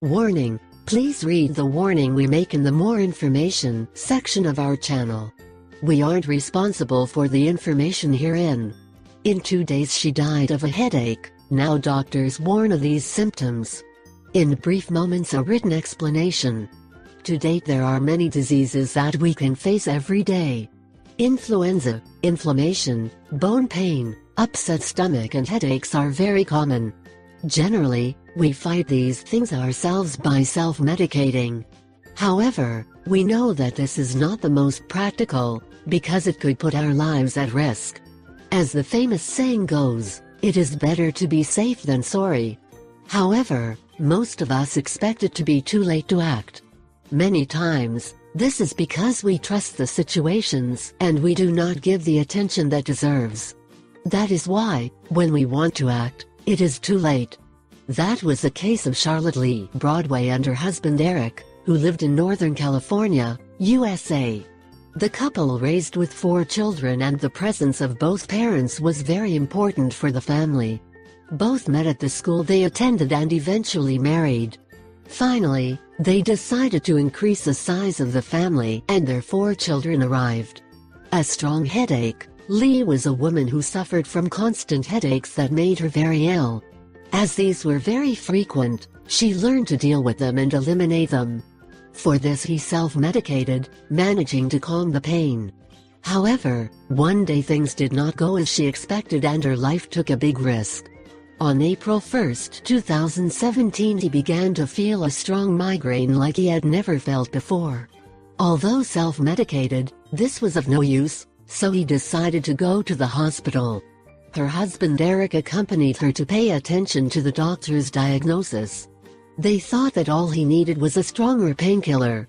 Warning: please read the warning we make in the More Information section of our channel. We aren't responsible for the information herein. In 2 days she died of a headache. Now doctors warn of these symptoms. In brief moments, a written explanation. To date, there are many diseases that we can face every day. Influenza, inflammation, bone pain, upset stomach and headaches are very common. Generally, we fight these things ourselves by self-medicating. However, we know that this is not the most practical, because it could put our lives at risk. As the famous saying goes, it is better to be safe than sorry. However, most of us expect it to be too late to act. Many times, this is because we trust the situations and we do not give the attention that deserves. That is why, when we want to act, it is too late. That was the case of Charlotte Lee Broadway and her husband Eric, who lived in Northern California, USA. The couple raised with 4 children, and the presence of both parents was very important for the family. Both met at the school they attended and eventually married. Finally, they decided to increase the size of the family, and their 4 children arrived. A strong headache. Lee was a woman who suffered from constant headaches that made her very ill. As these were very frequent, she learned to deal with them and eliminate them. For this he self-medicated, managing to calm the pain. However, one day things did not go as she expected and her life took a big risk. On April 1, 2017, he began to feel a strong migraine like he had never felt before. Although self-medicated, this was of no use, so he decided to go to the hospital. Her husband Eric accompanied her to pay attention to the doctor's diagnosis. They thought that all he needed was a stronger painkiller.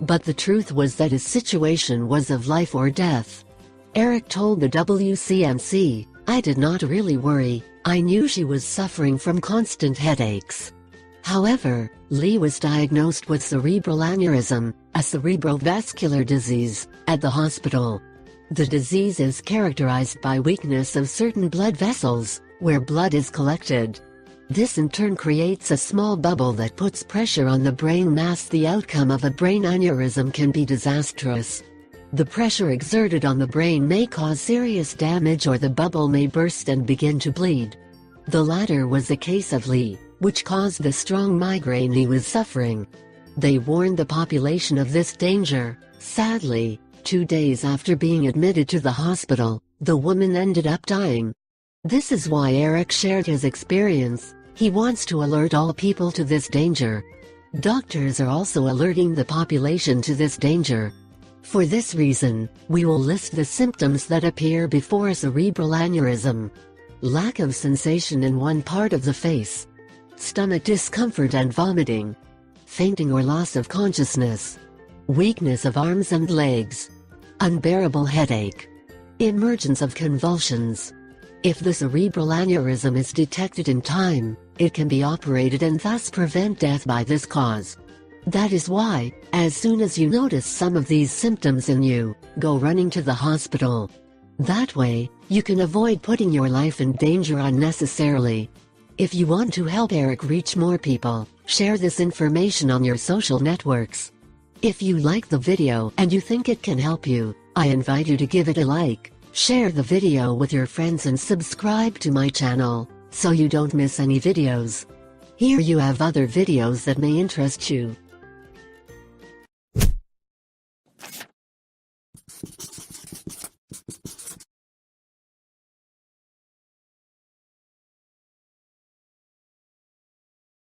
But the truth was that his situation was of life or death. Eric told the WCMC, "I did not really worry, I knew she was suffering from constant headaches." However, Lee was diagnosed with cerebral aneurysm, a cerebrovascular disease, at the hospital. The disease is characterized by weakness of certain blood vessels, where blood is collected. This in turn creates a small bubble that puts pressure on the brain mass. The outcome of a brain aneurysm can be disastrous. The pressure exerted on the brain may cause serious damage, or the bubble may burst and begin to bleed. The latter was the case of Lee, which caused the strong migraine he was suffering. They warned the population of this danger. Sadly, 2 days after being admitted to the hospital, the woman ended up dying. This is why Eric shared his experience. He wants to alert all people to this danger. Doctors are also alerting the population to this danger. For this reason, we will list the symptoms that appear before a cerebral aneurysm. Lack of sensation in one part of the face. Stomach discomfort and vomiting. Fainting or loss of consciousness. Weakness of arms and legs. Unbearable headache. Emergence of convulsions. If the cerebral aneurysm is detected in time, it can be operated and thus prevent death by this cause. That is why, as soon as you notice some of these symptoms in you, go running to the hospital. That way, you can avoid putting your life in danger unnecessarily. If you want to help Eric reach more people, share this information on your social networks. If you like the video and you think it can help you, I invite you to give it a like, share the video with your friends and subscribe to my channel, so you don't miss any videos. Here you have other videos that may interest you.